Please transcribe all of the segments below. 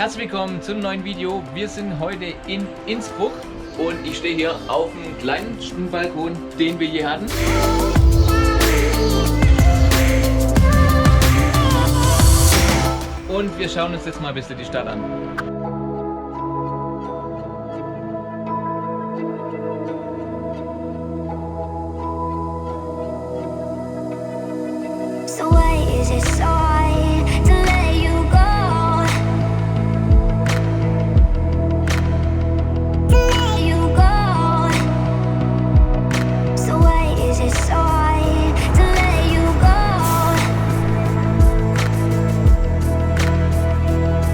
Herzlich willkommen zum neuen Video. Wir sind heute in Innsbruck und ich stehe hier auf dem kleinsten Balkon, den wir je hatten. Und wir schauen uns jetzt mal ein bisschen die Stadt an. So why is it so hard to let you go? To let you go. So why is it so hard to let you go?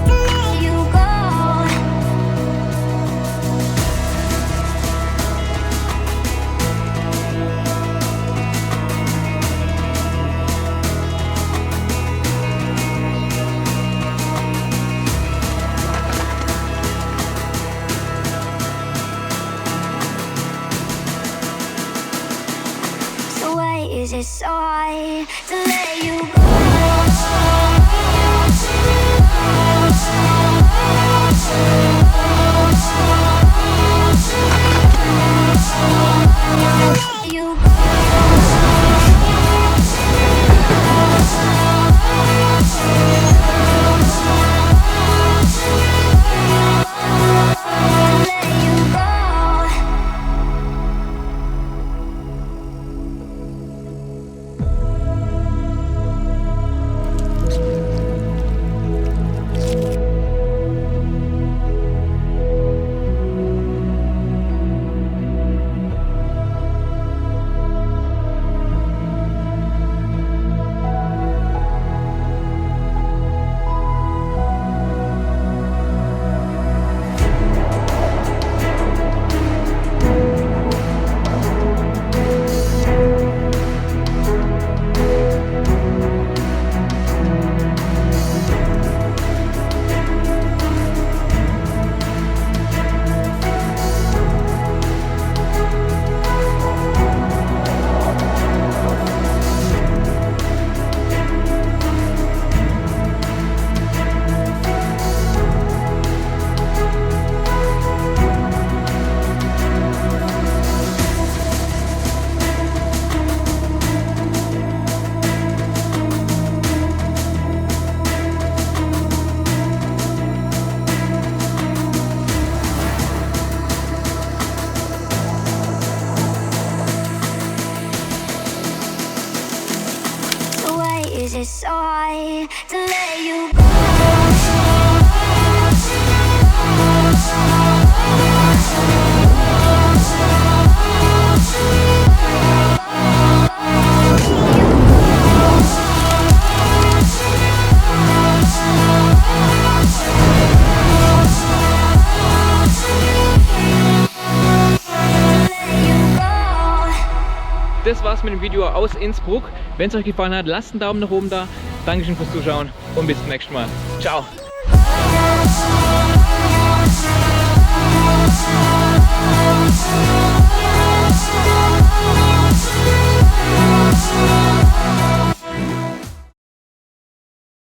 To let you go. So why is it so hard to let you go? Let you go. So why is it so hard to let you go? Das war's mit dem Video aus Innsbruck. Wenn es euch gefallen hat, lasst einen Daumen nach oben da. Dankeschön fürs Zuschauen und bis zum nächsten Mal. Ciao!